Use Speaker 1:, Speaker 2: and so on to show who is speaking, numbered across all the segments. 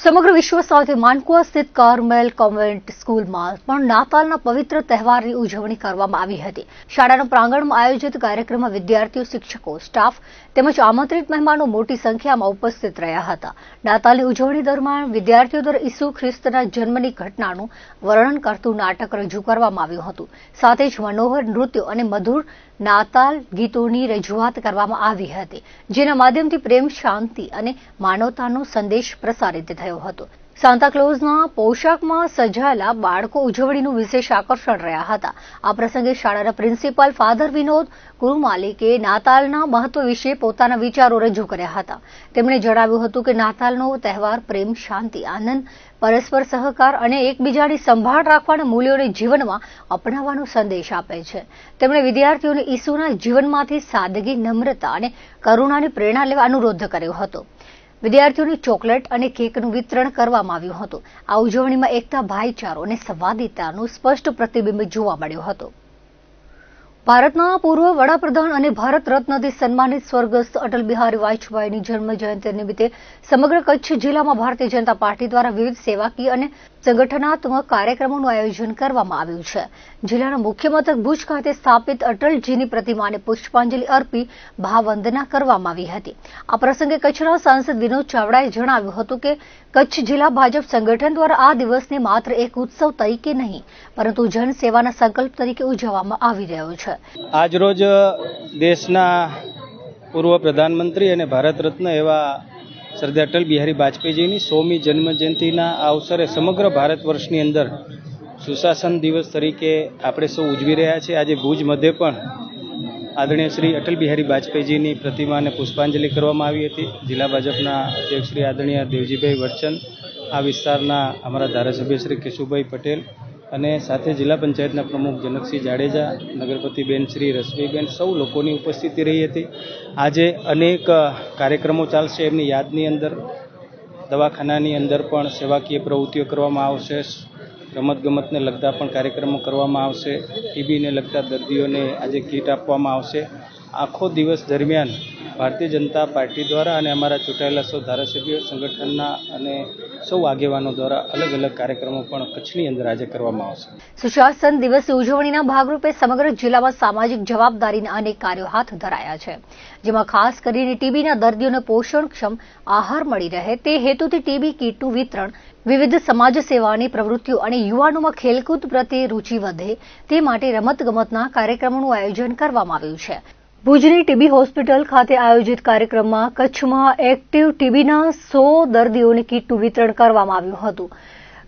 Speaker 1: સમગ્ર વિશ્વ સાથે માનકુવા સ્થિત કાર્મેલ કોન્વેન્ટ સ્કૂલમાં પણ નાતાલના પવિત્ર તહેવારની ઉજવણી કરવામાં આવી હતી। શાળાના પ્રાંગણમાં આયોજિત કાર્યક્રમમાં વિદ્યાર્થીઓ, શિક્ષકો, સ્ટાફ તેમજ આમંત્રિત મહેમાનો મોટી સંખ્યામાં ઉપસ્થિત રહ્યા હતા। નાતાલની ઉજવણી દરમિયાન વિદ્યાર્થીઓ દ્વારા ઈસુ ખ્રિસ્તના જન્મની ઘટનાનું વર્ણન કરતું નાટક રજૂ કરવામાં આવ્યું હતું। સાથે જ મનોહર નૃત્યો અને મધુર નાતાલ ગીતોની રજૂઆત કરવામાં આવી હતી, જેના માધ્યમથી પ્રેમ, શાંતિ અને માનવતાનો સંદેશ પ્રસારિત થયો હતો। સાન્તા ક્લોઝના પોશાકમાં સજાયેલા બાળકો ઉજવણીનું વિશેષ આકર્ષણ રહ્યા હતા। આ પ્રસંગે શાળાના પ્રિન્સિપાલ ફાધર વિનોદ કુરુમાલિકે નાતાલના મહત્વ વિશે પોતાના વિચારો રજૂ કર્યા હતા। તેમણે જણાવ્યું હતું કે નાતાલનો તહેવાર પ્રેમ, શાંતિ, આનંદ, પરસ્પર સહકાર અને એકબીજાની સંભાળ રાખવાના મૂલ્યોને જીવનમાં અપનાવવાનો સંદેશ આપે છે। તેમણે વિદ્યાર્થીઓને ઈસુના જીવનમાંથી સાદગી, નમ્રતા અને કરુણાની પ્રેરણા લેવા અનુરોધ કર્યો હતો। વિદ્યાર્થીઓને ચોકલેટ અને કેકનું વિતરણ કરવામાં આવ્યું હતું। આ ઉજવણીમાં એકતા, ભાઈચારો અને સંવાદિતાનું સ્પષ્ટ પ્રતિબિંબ જોવા મળ્યું હતું। ભારતના પૂર્વ વડાપ્રધાન અને ભારત રત્નથી સન્માનિત સ્વર્ગસ્થ અટલ બિહારી વાજપેયીની જન્મ જયંતિ નિમિત્તે સમગ્ર કચ્છ જિલ્લામાં ભારતીય જનતા પાર્ટી દ્વારા વિવિધ સેવાકીય અને સંગઠનાત્મક કાર્યક્રમોનું આયોજન કરવામાં આવ્યું છે। જિલ્લાના મુખ્ય મથક ભુજ ખાતે સ્થાપિત અટલજીની પ્રતિમાને પુષ્પાંજલિ અર્પી ભાવવંદના કરવામાં આવી હતી। આ પ્રસંગે કચ્છના સાંસદ વિનોદ ચાવડાએ જણાવ્યું હતું કે કચ્છ જિલ્લા ભાજપ સંગઠન દ્વારા આ દિવસને માત્ર એક ઉત્સવ તરીકે નહીં, પરંતુ જનસેવાના સંકલ્પ તરીકે ઉજવવામાં આવી રહ્યો છે।
Speaker 2: આજરોજ દેશના પૂર્વ પ્રધાનમંત્રી અને ભારત રત્ન એવા સરદાર અટલ બિહારી વાજપેયીજીની 100મી જન્મ જયંતિના અવસરે સમગ્ર ભારત વર્ષની અંદર સુશાસન દિવસ તરીકે આપણે સૌ ઉજવી રહ્યા છીએ। આજે ભુજ મધ્યે પણ આદરણીય શ્રી અટલ બિહારી વાજપેયીજીની પ્રતિમાને પુષ્પાંજલિ કરવામાં આવી હતી। જિલ્લા ભાજપના અધ્યક્ષ શ્રી આદરણીય દેવજીભાઈ વરચંદ, આ વિસ્તારના અમારા ધારાસભ્ય શ્રી કેશુભાઈ પટેલ અને સાથે જિલ્લા પંચાયતના પ્રમુખ જનકસિંહ જાડેજા, નગરપતિબેન શ્રી રસવીબેન, સૌ લોકોની ઉપસ્થિતિ રહી હતી। આજે અનેક કાર્યક્રમો ચાલશે। એમની યાદની અંદર દવાખાનાની અંદર પણ સેવાકીય પ્રવૃત્તિઓ કરવામાં આવશે, રમતગમતને લગતા પણ કાર્યક્રમો કરવામાં આવશે, ટીબીને લગતા દર્દીઓને આજે કીટ આપવામાં આવશે। આખો દિવસ દરમિયાન ભારતીય જનતા પાર્ટી દ્વારા અને અમારા ચૂંટાયેલા સૌ ધારાસભ્યો, સંગઠનના અને સૌ આગેવાનો દ્વારા અલગ અલગ કાર્યક્રમો પણ કચ્છની અંદર આજે કરવામાં આવશે।
Speaker 1: સુશાસન દિવસની ઉજવણીના ભાગરૂપે સમગ્ર જિલ્લામાં સામાજિક જવાબદારીના અનેક કાર્યો હાથ ધરાયા છે, જેમાં ખાસ કરીને ટીબીના દર્દીઓને પોષણક્ષમ આહાર મળી રહે તે હેતુથી ટીબી કીટનું વિતરણ, વિવિધ સમાજ સેવાની પ્રવૃત્તિઓ અને યુવાનોમાં ખેલકૂદ પ્રત્યે રૂચિ વધે તે માટે રમતગમતના કાર્યક્રમોનું આયોજન કરવામાં આવ્યું છે। ભુજની ટીબી હોસ્પિટલ ખાતે આયોજિત કાર્યક્રમમાં કચ્છમાં એક્ટિવ ટીબીના 100 દર્દીઓને કીટનું વિતરણ કરવામાં આવ્યું હતું।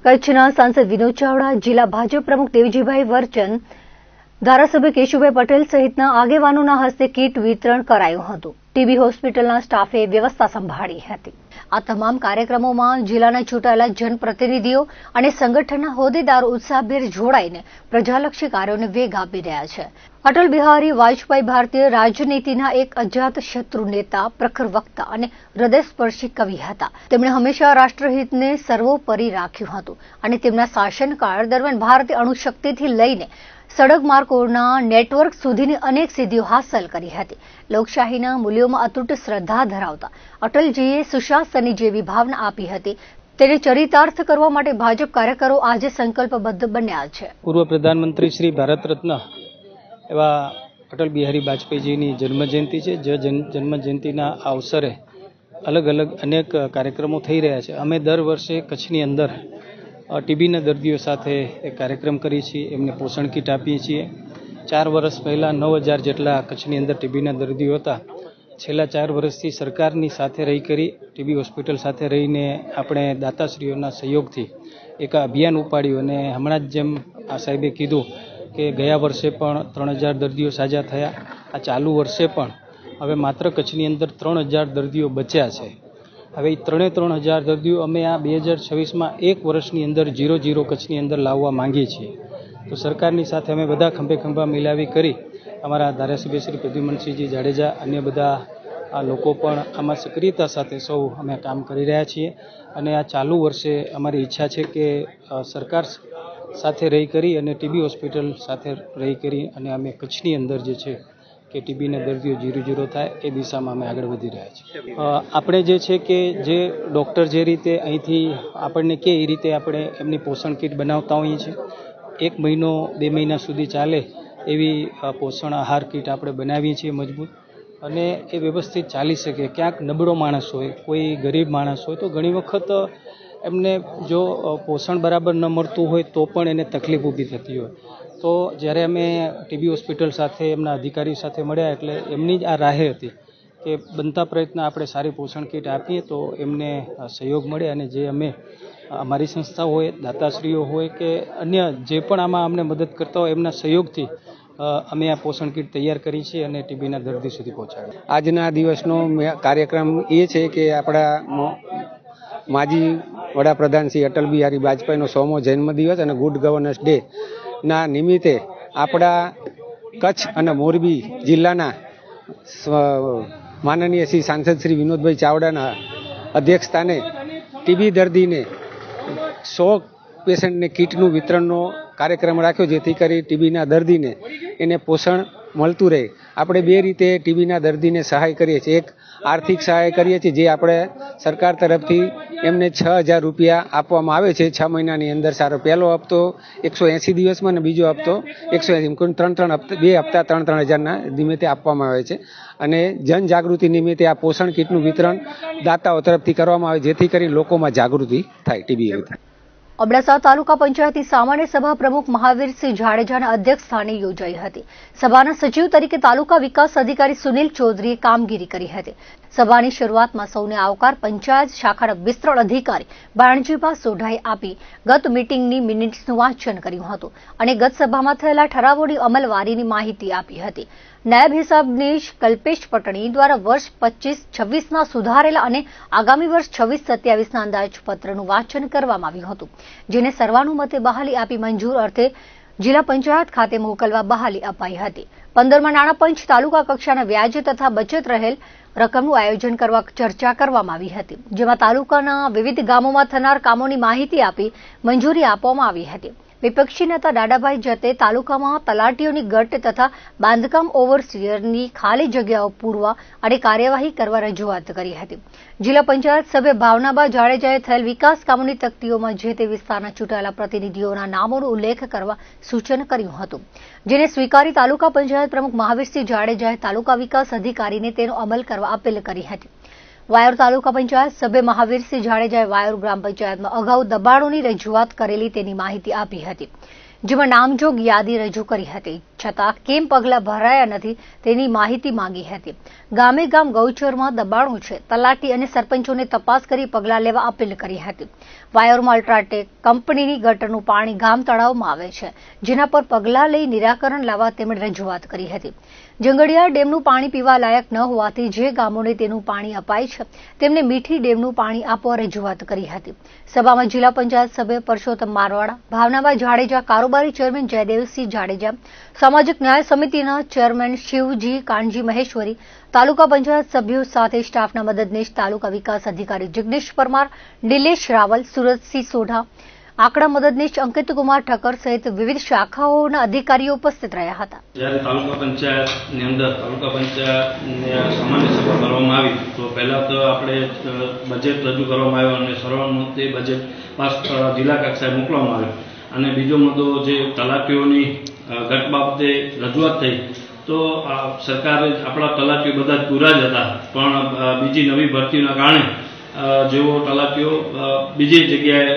Speaker 1: કચ્છના સાંસદ વિનોદ ચાવડા, જિલ્લા ભાજપ પ્રમુખ દેવજીભાઈ વરચંદ, ધારાસભ્ય કેશુભાઈ પટેલ સહિતના આગેવાનોના હસ્તે કીટ વિતરણ કરાયું હતું। ટીબી હોસ્પિટલના સ્ટાફે વ્યવસ્થા સંભાળી હતી। આ તમામ કાર્યક્રમોમાં જિલ્લાના ચૂંટાયેલા જનપ્રતિનિધિઓ અને સંગઠનના હોદ્દેદારો ઉત્સાહભેર જોડાઈને પ્રજાલક્ષી કાર્યોને વેગ આપી રહ્યા છે। અટલ બિહારી વાજપેયી ભારતીય રાજનીતિના એક અજાત શત્રુ નેતા, પ્રખર વક્તા અને હૃદયસ્પર્શી કવિ હતા। તેમણે હંમેશા રાષ્ટ્રહિતને સર્વોપરી રાખ્યું હતું અને તેમના શાસનકાળ દરમિયાન ભારતે અણુશક્તિથી લઈને સડક માર્ગોના નેટવર્ક સુધીની અનેક સિદ્ધિઓ હાંસલ કરી હતી। લોકશાહીના મૂલ્યોમાં અતૂટ શ્રદ્ધા ધરાવતા અટલજીએ સુશાસનની જેવી ભાવના આપી હતી, તેને ચરિતાર્થ કરવા માટે ભાજપ કાર્યકરો આજે સંકલ્પબદ્ધ બન્યા છે।
Speaker 2: પૂર્વ પ્રધાનમંત્રી શ્રી ભારત રત્ન એવા અટલ બિહારી વાજપેયીજીની જન્મજયંતિ છે। જે જન્મજયંતિના અવસરે અલગ અલગ અનેક કાર્યક્રમો થઈ રહ્યા છે। અમે દર વર્ષે કચ્છની અંદર ટીબીના દર્દીઓ સાથે એક કાર્યક્રમ કરીએ છીએ, એમને પોષણ કીટ આપીએ છીએ। 4 વર્ષ પહેલાં 9000 જેટલા કચ્છની અંદર ટીબીના દર્દીઓ હતા। છેલ્લા 4 વર્ષથી સરકારની સાથે રહી કરી ટીબી હોસ્પિટલ સાથે રહીને આપણે દાતાશ્રીઓના સહયોગથી એક અભિયાન ઉપાડ્યું અને હમણાં જ જેમ આ સાહેબે કીધું કે ગયા વર્ષે પણ 3000 દર્દીઓ સાજા થયા। આ ચાલુ વર્ષે પણ હવે માત્ર કચ્છની અંદર 3000 દર્દીઓ બચ્યા છે। હવે એ 3000 દર્દીઓ અમે આ 2026માં એક વર્ષની અંદર 0 કચ્છની અંદર લાવવા માંગીએ છીએ। તો સરકારની સાથે અમે બધા ખંભે ખંભા મિલાવી કરી અમારા ધારાસભ્ય શ્રી પ્રદ્યુમનસિંહજી જાડેજા, અન્ય બધા આ લોકો પણ આમાં સક્રિયતા સાથે સૌ અમે કામ કરી રહ્યા છીએ અને આ ચાલુ વર્ષે અમારી ઈચ્છા છે કે સરકાર સાથે રહી કરી અને ટીબી હોસ્પિટલ સાથે રહી કરી અને અમે કચ્છની અંદર જે છે કે ટીબીના દર્દીઓ 0 થાય એ દિશામાં અમે આગળ વધી રહ્યા છીએ. આપણે જે છે કે જે ડૉક્ટર જે રીતે અહીંથી આપણને કે એ રીતે આપણે એમની પોષણ કીટ બનાવતા હોઈએ છીએ. 1 મહિનો 2 મહિના સુધી ચાલે એવી પોષણ આહાર કીટ આપણે બનાવીએ છીએ મજબૂત, અને એ વ્યવસ્થિત ચાલી શકે. ક્યાંક નબળો માણસ હોય, કોઈ ગરીબ માણસ હોય તો ઘણી વખત એમને જો પોષણ બરાબર ન મળતું હોય તો પણ એને તકલીફ ઊભી થતી હોય. તો જ્યારે અમે ટીબી હોસ્પિટલ સાથે એમના અધિકારીઓ સાથે મળ્યા એટલે એમની જ આ રાહે હતી કે બનતા પ્રયત્ન આપણે સારી પોષણ કીટ આપીએ તો એમને સહયોગ મળે, અને જે અમે અમારી સંસ્થા હોય, દાતાશ્રીઓ હોય કે અન્ય જે પણ આમાં અમને મદદ કરતા હોય એમના સહયોગથી અમે આ પોષણ કીટ તૈયાર કરી છે અને ટીબીના દર્દી સુધી પહોંચાડી.
Speaker 3: આજના દિવસનો કાર્યક્રમ એ છે કે આપણા માજી વડાપ્રધાન શ્રી અટલ બિહારી વાજપેયીનો 100મો જન્મદિવસ અને ગુડ ગવર્નન્સ ડે ના નિમિત્તે આપણા કચ્છ અને મોરબી જિલ્લાના માનનીય શ્રી સાંસદ શ્રી વિનોદભાઈ ચાવડાના અધ્યક્ષસ્થાને ટીબી દર્દીને 100 પેશન્ટને કીટનું વિતરણનો કાર્યક્રમ રાખ્યો, જેથી કરી ટીબીના દર્દીને એને પોષણ મળતું રહે. આપણે 2 રીતે ટીબીના દર્દીને સહાય કરીએ છીએ. એક આર્થિક સહાય કરીએ છીએ, જે આપણે સરકાર તરફથી એમને 6,000 રૂપિયા આપવામાં આવે છે 6 મહિનાની અંદર. સારો પહેલો હપ્તો 180 દિવસમાં અને બીજો હપ્તો 180, 2 હપ્તા 3,000ના નિમિત્તે આપવામાં આવે છે. અને જનજાગૃતિ નિમિત્તે આ પોષણ કીટનું વિતરણ દાતાઓ તરફથી કરવામાં આવે, જેથી કરી લોકોમાં જાગૃતિ થાય ટીબી વિશે.
Speaker 1: અબડાસા તાલુકા પંચાયતની સામાન્ય સભા પ્રમુખ મહાવીરસિંહ જાડેજાના અધ્યક્ષ સ્થાને યોજાઈ હતી. સભાના સચિવ તરીકે તાલુકા વિકાસ અધિકારી સુનિલ ચૌધરીએ કામગીરી કરી હતી. સભાની શરૂઆતમાં સૌને આવકાર પંચાયત શાખાના વિસ્તરણ અધિકારી બાણજીભા સોઢાએ આપી ગત મીટિંગની મિનિટ્સનું વાંચન કર્યું હતું અને ગત સભામાં થયેલા ઠરાવોની અમલવારીની માહિતી આપી હતી. નાયબ હિસાબનીશ કલ્પેશ પટણી દ્વારા વર્ષ 25-26ના સુધારેલા અને આગામી વર્ષ 26-27ના અંદાજપત્રનું વાંચન કરવામાં આવ્યું હતું, જેને સર્વાનુમતે બહાલી આપી મંજૂર અર્થે જિલ્લા પંચાયત ખાતે મોકલવા બહાલી અપાઈ હતી. 15મા નાણાં પંચ તાલુકા કક્ષાના વ્યાજ તથા બચત રહેલ રકમનું આયોજન કરવા ચર્ચા કરવામાં આવી હતી, જેમાં તાલુકાના વિવિધ ગામોમાં થનાર કામોની માહિતી આપી મંજૂરી આપવામાં આવી હતી. વિપક્ષી નેતા દાદાભાઈ જતે તાલુકામાં તલાટીઓની ગટ તથા બાંધકામ ઓવરસીયરની ખાલી જગ્યાઓ પૂરવા અને કાર્યવાહી કરવા રજૂઆત કરી હતી. જિલ્લા પંચાયત સભ્ય ભાવનાબા જાડેજાએ થયેલ વિકાસ કામોની તકતીઓમાં જે તે વિસ્તારના ચૂંટાયેલા પ્રતિનિધિઓના નામોનો ઉલ્લેખ કરવા સૂચન કર્યું હતું, જેને સ્વીકારી તાલુકા પંચાયત પ્રમુખ મહાવીરસિંહ જાડેજાએ તાલુકા વિકાસ અધિકારીને તેનો અમલ કરવા અપીલ કરી હતી. વાયોર તાલુકા પંચાયત સભ્ય મહાવીરસિંહ જાડેજાએ વાયોર ગ્રામ પંચાયતમાં અગાઉ દબાણોની રજૂઆત કરેલી તેની માહિતી આપી હતી, જેમાં નામજોગ યાદી રજૂ કરી હતી, છતાં કેમ પગલાં ભરાયા નથી તેની માહિતી માંગી હતી. ગામે ગામ ગૌચરમાં દબાણો છે, તલાટી અને સરપંચોને તપાસ કરી પગલાં લેવા અપીલ કરી હતી. વાયોરમાં અલ્ટ્રાટેક કંપનીની ગટરનું પાણી ગામ તળાવમાં આવે છે, જેના પર પગલાં લઈ નિરાકરણ લાવવા તેમણે રજૂઆત કરી હતી. જંગડિયા ડેમનું પાણી પીવા લાયક ન હોવાથી જે ગામોને તેનું પાણી અપાય છે તેમને મીઠી ડેમનું પાણી આપવા રજૂઆત કરી હતી. સભામાં જિલ્લા પંચાયત સભ્ય પરસોત્તમ મારવાડા, ભાવનાબા જાડેજા, કારોબારી ચેરમેન જયદેવસિંહ જાડેજા, સામાજિક ન્યાય સમિતિના ચેરમેન શિવજી કાનજી મહેશ્વરી, તાલુકા પંચાયત સભ્યો સાથે સ્ટાફના મદદનીશ તાલુકા વિકાસ અધિકારી જિગ્નેશ પરમાર, નિલેશ રાવલ, સુરતસિંહ સોઢા, આંકડા મદદનીશ અંકિતકુમાર ઠક્કર સહિત વિવિધ શાખાઓના અધિકારીઓ ઉપસ્થિત રહ્યા હતા.
Speaker 4: જ્યારે તાલુકા પંચાયતની અંદર તાલુકા પંચાયતની સામાન્ય સભા કરવામાં આવી તો પહેલા તો આપણે બજેટ રજૂ કરવામાં આવ્યો અને સર્વાનુમતે બજેટ પાસ જિલ્લા કક્ષાએ મોકલવામાં આવ્યો. અને બીજો મુદ્દો જે તલાટીઓની ઘટ બાબતે રજૂઆત થઈ તો સરકારે આપણા તલાટીઓ બધા જ પૂરા જ હતા, પણ બીજી નવી ભરતીના કારણે જેઓ તલાટીઓ બીજી જગ્યાએ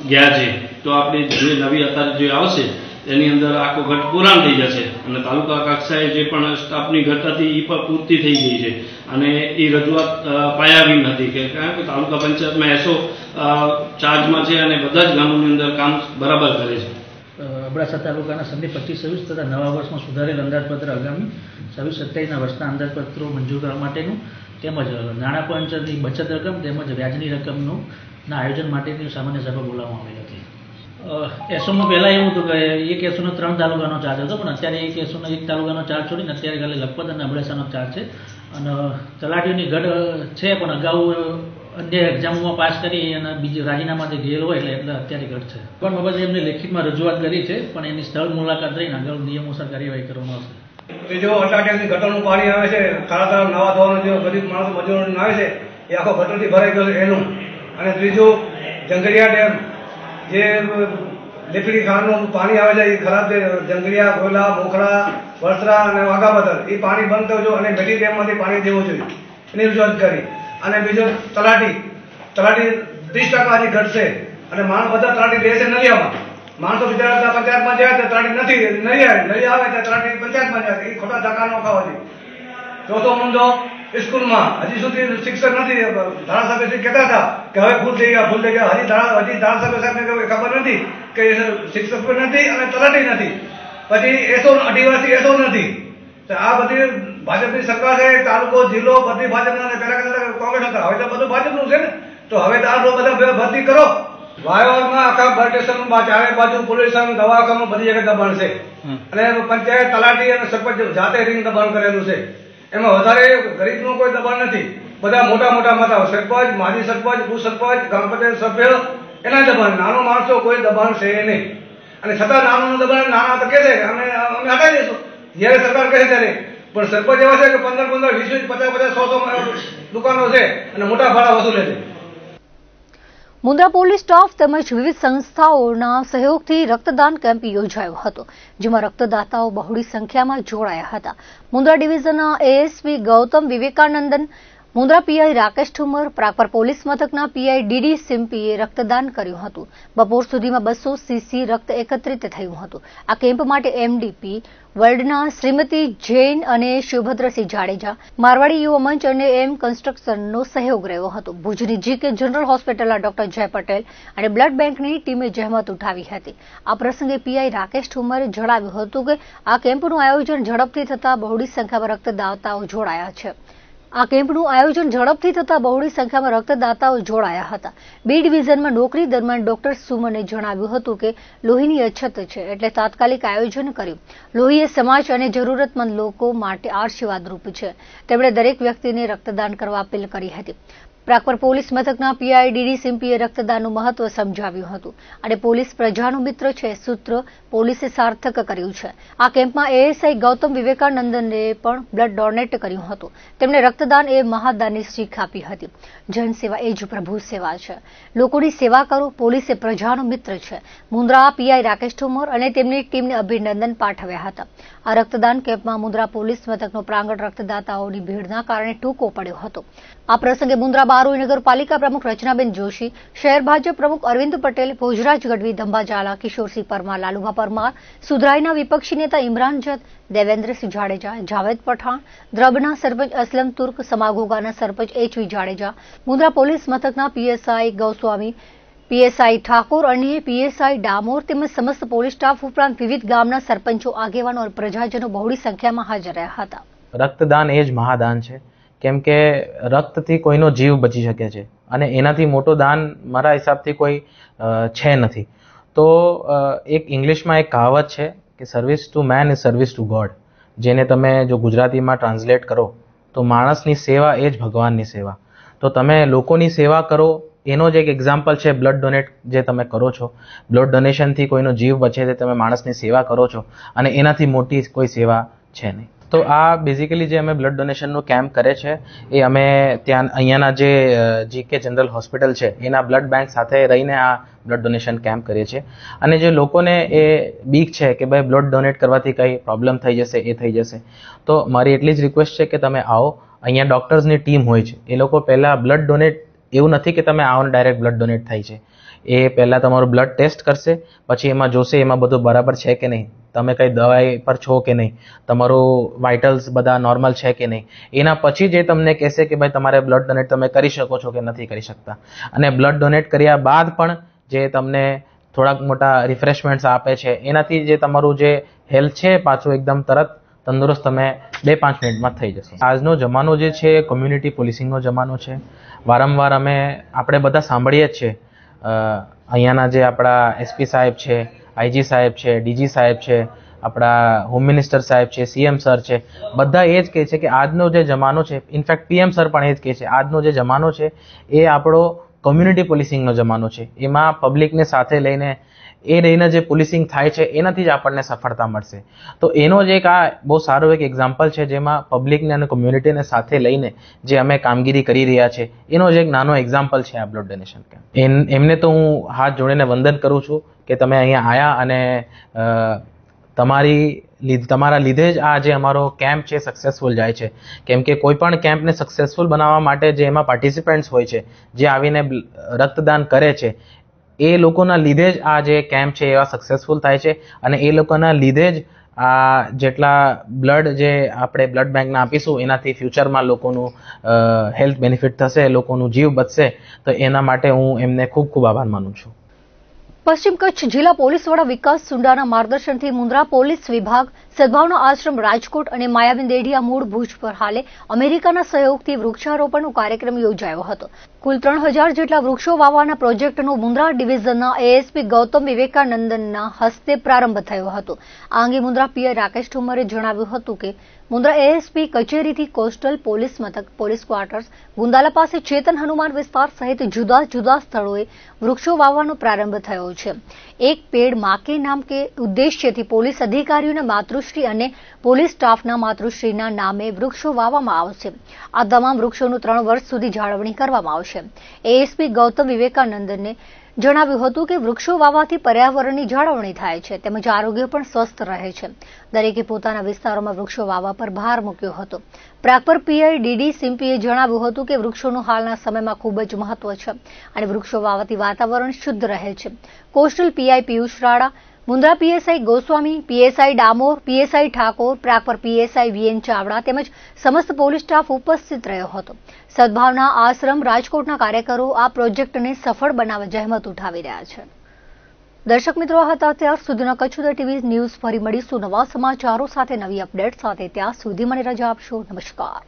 Speaker 4: ગયા છે તો આપણી જે નવી અત્યારે જે આવશે એની અંદર આખો ઘટ પૂરાણ થઈ જશે અને તાલુકા કક્ષાએ જે પણ સ્ટાફની ઘટ હતી એ પણ પૂર્તિ થઈ ગઈ છે અને એ રજૂઆત પાયાવીન હતી કે કારણ કે તાલુકા પંચાયતમાં એસો ચાર્જમાં છે અને બધા જ ગામોની અંદર કામ બરાબર કરે છે.
Speaker 5: અબડાસા તાલુકાના સભ્ય 25-26 તથા નવા વર્ષમાં સુધારેલ અંદાજપત્ર આગામી 26-27ના વર્ષના અંદાજપત્રો મંજૂર કરવા માટેનું તેમજ નાણાં પંચની બચત રકમ તેમજ વ્યાજની રકમનું આયોજન માટેની સામાન્ય સભા બોલાવવામાં આવી હતી. એસોમાં પહેલાં એવું હતું કે એક એસોનો 3 તાલુકાનો ચાર્જ હતો, પણ અત્યારે એક એસોનો 1 તાલુકાનો ચાર્જ છોડીને અત્યારે ખાલી લખપત અને અબડાસાનો ચાર્જ છે. અને તલાટીઓની ઘટ છે, પણ અગાઉ અન્ય એક્ઝામોમાં પાસ કરી અને બીજું રાજીનામાથી ગયેલ હોય એટલે અત્યારે ઘટ છે. પણ બાબતે એમને લેખિતમાં રજૂઆત કરી છે, પણ એની સ્થળ મુલાકાત લઈને આગળ નિયમોસર કાર્યવાહી કરવામાં આવશે.
Speaker 6: ત્રીજો અલ્ટ્રાટેકની ગટરનું પાણી આવે છે, ખાડા તળાવ નાવા ધોવાનું જે ગરીબ માણસો મજૂરોને આવે છે એ આખો ગટરથી ભરાઈ ગયો છે એનું. અને ત્રીજું જંગલિયા ડેમ જે લીફડી ખાવાનું પાણી આવે છે એ ખરાબ છે. જંગલિયા, ગોયલા, મોખરા, વરસરા અને વાઘાપતર એ પાણી બંધ થવું જોઈએ અને મેટી ડેમમાંથી પાણી દેવું જોઈએ એની રજૂઆત કરી. અને બીજો તલાટી 30% હજી ઘટશે અને માણસ બધા તલાટી લે છે નલિયામાં. માણસો બિચારા પંચાયતમાં જાય તો તલાટી નથી, નળી આવે તો તલાટી પંચાયતમાં જાય. એ ખોટા ધક્કા ન ખાવા જોઈએ. ચોથો મુદ્દો સ્કૂલમાં હજી સુધી શિક્ષક નથી. ધારાસભ્યશ્રી કહેતા હતા કે હવે ભૂલ થઈ ગયા. હજી ધારાસભ્ય સાહેબને ખબર નથી કે શિક્ષક પણ નથી અને તલાટી નથી. પછી એસો 2.5 વર્ષથી એસો નથી. આ બધી ભાજપની સરકાર છે. તાલુકો, જિલ્લો બધી ભાજપના. પહેલા કોંગ્રેસ હતા, હવે તો બધું ભાજપનું છે ને. તો હવે તો આ બધા ભરતી કરો. વાયોરમાં આખા બસ સ્ટેશનમાં ચારે બાજુ પોલીસ દવાખાનું બધી જગ્યાએ દબાણ છે અને પંચાયત, તલાટી અને સરપંચ જાતે રીંગ દબાણ કરેલું છે. એમાં વધારે ગરીબનું કોઈ દબાણ નથી. બધા મોટા માતા સરપંચ, માજી સરપંચ, ભૂ સરપંચ, ગ્રામ પંચાયત સભ્ય એના દબાણ. નાનો માણસો કોઈ દબાણ છે નહીં. અને છતાં નાનું દબાણ નાના તો કહે છે અમે હટાવી દઈશું જયારે સરકાર કહે ત્યારે. પણ સરપંચ એવા છે કે 15, 20, 50, 100 દુકાનો છે અને મોટા ભાડા વસૂલે છે.
Speaker 1: મુન્દ્રા પોલીસ સ્ટાફ તેમજ વિવિધ સંસ્થાઓના સહયોગથી રક્તદાન કેમ્પ યોજાયો હતો, જેમાં રક્તદાતાઓ બહોળી સંખ્યામાં જોડાયા હતા. મુન્દ્રા ડિવિઝનના ASP Gautam Vivekanandan, Mundra PI Rakesh Thumar, Pragpar police મથકના પીઆઈ ડીડી સિમ્પીએ રક્તદાન કર્યું હતું. બપોર સુધીમાં 200 સીસી રક્ત એકત્રિત થયું હતું. આ કેમ્પ માટે એમડીપી વર્લ્ડના શ્રીમતી જૈન અને શિવભદ્રસિંહ જાડેજા, મારવાડી યુવા મંચ અને એમ કન્સ્ટ્રક્શનનો સહયોગ રહ્યો હતો. ભુજની જીકે જનરલ હોસ્પિટલના ડોક્ટર જય પટેલ અને બ્લડ બેંકની ટીમે જહેમત ઉઠાવી હતી. આ પ્રસંગે પીઆઈ રાકેશ ઠુમરે જણાવ્યું હતું કે આ કેમ્પનું આયોજન ઝડપથી થતા બહોળી સંખ્યામાં રક્તદાતાઓ જોડાયા હતા. બી ડિવિઝનમાં નોકરી દરમિયાન ડોક્ટર સુમને જણાવ્યું હતું કે લોહીની અછત છે એટલે તાત્કાલિક આયોજન કર્યું. લોહી એ સમાજ અને જરૂરતમંદ લોકો માટે આશીર્વાદરૂપ છે. તેમણે દરેક વ્યક્તિને રક્તદાન કરવા અપીલ કરી હતી. પ્રાગપર પોલીસ મથકના પીઆઈ ડીડી સિમ્પીએ રક્તદાનનું મહત્વ સમજાવ્યું હતું અને પોલીસ પ્રજાનું મિત્ર છે સૂત્ર પોલીસે સાર્થક કર્યું છે. આ કેમ્પમાં એએસઆઈ ગૌતમ વિવેકાનંદને પણ બ્લડ ડોનેટ કર્યું હતું. તેમણે રક્તદાન એ મહાદાનની શીખ આપી હતી. જનસેવા એ જ પ્રભુ સેવા છે. લોકોની સેવા કરો. પોલીસ એ પ્રજાનો મિત્ર છે. મુન્દ્રા પીઆઈ રાકેશ ઠુમર અને તેમની ટીમને અભિનંદન પાઠવ્યા હતા. આ રક્તદાન કેમ્પમાં મુન્દ્રા પોલીસ મથકનો પ્રાંગણ રક્તદાતાઓની ભીડના કારણે ટૂંકો પડ્યો હતો. આ પ્રસંગે મુન્દ્રા બારોઈ નગરપાલિકા પ્રમુખ રચનાબેન જોશી, શહેર ભાજપ પ્રમુખ અરવિંદ પટેલ, ભોજરાજ ગઢવી, ધંભા ઝાલા, કિશોરસિંહ પરમાર, લાલુભા પરમાર, સુધરાઈના વિપક્ષી નેતા ઇમરાન જત, દેવેન્દ્રસિંહ જાડેજા, જાવેદ પઠાણ, દ્રબના સરપંચ અસલમ તુર્ક, સમાઘોગાના સરપંચ એચવી જાડેજા, મુન્દ્રા પોલીસ મથકના પીએસઆઈ ગૌસ્વામી, પીએસઆઈ ઠાકોર અને પીએસઆઈ ડામોર તેમજ સમસ્ત પોલીસ સ્ટાફ ઉપરાંત વિવિધ ગામના સરપંચો, આગેવાનો અને પ્રજાજનો બહોળી સંખ્યામાં હાજર રહ્યા હતા.
Speaker 7: રક્તદાન એ જ મહાદાન છે. કેમ કે રક્તથી કોઈનો જીવ બચી શકે છે અને એનાથી મોટો દાન મારા હિસાબથી કોઈ છે નથી. તો એક ઇંગ્લિશમાં એક કહાવત છે કે service two main is service two God, જેને તમે જો ગુજરાતીમાં ટ્રાન્સલેટ કરો તો માણસની સેવા એ જ ભગવાનની સેવા. તો તમે લોકોની સેવા કરો એનો જ એક એક્ઝામ્પલ છે બ્લડ ડોનેટ જે તમે કરો છો. બ્લડ ડોનેશનથી કોઈનો જીવ બચે છે, તમે માણસની સેવા કરો છો અને એનાથી મોટી કોઈ સેવા છે નહીં. તો આ બેઝિકલી જે અમે બ્લડ ડોનેશનનો કેમ્પ કરે છે એ અમે અહીંયાના જે જીકે જનરલ હોસ્પિટલ છે એના બ્લડ બેંક સાથે રહીને આ બ્લડ ડોનેશન કેમ્પ કરીએ છીએ. અને જે લોકોને એ બીક છે કે ભાઈ બ્લડ ડોનેટ કરવાથી કંઈ પ્રોબ્લેમ થઈ જશે, એ થઈ જશે, તો મારી એટલી જ રિક્વેસ્ટ છે કે તમે આવો. અહીંયા ડૉક્ટર્સની ટીમ હોય છે, એ લોકો પહેલાં બ્લડ ડોનેટ, એવું નથી કે તમે આવો ને ડાયરેક્ટ બ્લડ ડોનેટ થાય છે. એ પહેલાં તમારું બ્લડ ટેસ્ટ કરશે, પછી એમાં જોશે એમાં બધું બરાબર છે કે નહીં, તમે કંઈ દવાઈ પર છો કે નહીં, તમારું વાઇટલ્સ બધા નોર્મલ છે કે નહીં. એના પછી જે તમને કહેશે કે ભાઈ તમારે બ્લડ ડોનેટ તમે કરી શકો છો કે નથી કરી શકતા. અને બ્લડ ડોનેટ કર્યા બાદ પણ જે તમને થોડાક મોટા રિફ્રેશમેન્ટ્સ આપે છે, એનાથી જે તમારું જે હેલ્થ છે પાછું એકદમ તરત તંદુરસ્ત તમે 2-5 મિનિટમાં થઈ જશે. આજનો જમાનો જે છે કોમ્યુનિટી પોલીસિંગનો જમાનો છે. વારંવાર આપણે બધા સાંભળીએ જ છીએ. અહીંયાના જે આપણા એસપી સાહેબ છે, આઈજી સાહેબ છે, ડીજી સાહેબ છે, આપણા હોમ મિનિસ્ટર સાહેબ છે, સીએમ સર છે, બધા એ જ કહે છે કે આજનો જે જમાનો છે, ઇનફેક્ટ પીએમ સર પણ એ જ કહે છે, આજનો જે જમાનો છે એ આપણો કોમ્યુનિટી પોલીસિંગનો જમાનો છે. એમાં પબ્લિકને સાથે લઈને એ રહીને જે પોલીસિંગ થાય છે એનાથી જ આપણને સફળતા મળશે. તો એનો જ એક આ બહુ સારો એક એક્ઝામ્પલ છે જેમાં પબ્લિકને અને કોમ્યુનિટીને સાથે લઈને જે અમે કામગીરી કરી રહ્યા છે એનો જ એક નાનો એક્ઝામ્પલ છે આ બ્લડ ડોનેશન કેમ્પ. એમને તો હું હાથ જોડીને વંદન કરું છું કે તમે અહીંયા આવ્યા અને તમારા લીધે જ આ જે અમારો કેમ્પ છે સક્સેસફુલ જાય છે. કેમ કે કોઈ પણ કેમ્પને સક્સેસફુલ બનાવવા માટે જે એમાં પાર્ટિસિપન્ટ્સ હોય છે, જે આવીને રક્તદાન કરે છે, એ લોકોના લીધે જ આ જે કેમ્પ છે એવા સક્સેસફુલ થાય છે અને એ લોકોના લીધે જ આ જેટલા બ્લડ જે આપણે બ્લડ બેંકને આપીશું એનાથી ફ્યુચરમાં લોકોનું હેલ્થ બેનિફિટ થશે, લોકોનું જીવ બચશે. તો એના માટે હું એમને ખૂબ ખૂબ આભાર માનું છું.
Speaker 1: પશ્ચિમ કચ્છ જિલ્લા પોલીસ વડા વિકાસ સુંડાના માર્ગદર્શનથી મુન્દ્રા પોલીસ વિભાગ, સદભાવના આશ્રમ રાજકોટ અને માયાબેન દેઢિયા મૂળ ભુજ પર હાલે અમેરિકાના સહયોગથી વૃક્ષારોપણનો કાર્યક્રમ યોજાયો હતો. કુલ 3000 જેટલા વૃક્ષો વાવવાના પ્રોજેક્ટનો મુન્દ્રા ડિવિઝનના એએસપી ગૌતમ વિવેકાનંદનના હસ્તે પ્રારંભ થયો હતો. આ અંગે મુન્દ્રા પીઆઈ રાકેશ ઠુમરે જણાવ્યું હતું કે મુન્દ્રા એએસપી કચેરીથી કોસ્ટલ પોલીસ મથક, પોલીસ ક્વાર્ટર્સ, ગુંદાલા પાસે ચેતન હનુમાન વિસ્તાર સહિત જુદા જુદા સ્થળોએ વૃક્ષો વાવવાનો પ્રારંભ થયો છે. એક પેડ માં કે નામ કે ઉદ્દેશ્યથી પોલીસ અધિકારીઓના માતૃશ્રી અને પોલીસ સ્ટાફના માતૃશ્રીના નામે વૃક્ષો વાવવામાં આવશે. આ તમામ વૃક્ષોનું 3 વર્ષ સુધી જાળવણી કરવામાં આવશે. એએસપી ગૌતમ વિવેકાનંદને જણાવ્યું હતું કે વૃક્ષો વાવવાથી પર્યાવરણની જાળવણી થાય છે તેમજ આરોગ્ય પણ સ્વસ્થ રહે છે. દરેકે પોતાના વિસ્તારોમાં વૃક્ષો વાવવા પર ભાર મૂક્યો હતો. પ્રાગપર પીઆઈ ડીડી સિમ્પીએ જણાવ્યું હતું કે વૃક્ષોનું હાલના સમયમાં ખૂબ જ મહત્વ છે અને વૃક્ષો વાવવાથી વાતાવરણ શુદ્ધ રહે છે. Coastal PI Piyush Rana, Mundra PSI Goswami, PSI Damor, PSI Thakor, Pragpar PSI VN Chavda તેમજ સમસ્ત પોલીસ સ્ટાફ ઉપસ્થિત રહ્યો હતો. સદભાવના આશ્રમ રાજકોટના કાર્યકરો આ પ્રોજેક્ટને સફળ બનાવવા જહેમત ઉઠાવી રહ્યા છે. દર્શક મિત્રો, આ હતા અત્યાર સુધીના કચ્છ ઉદય ટીવી ન્યૂઝ. ફરી મળીશું નવા સમાચારો સાથે, નવી અપડેટ સાથે. ત્યાં સુધી મને રજા આપશો. નમસ્કાર.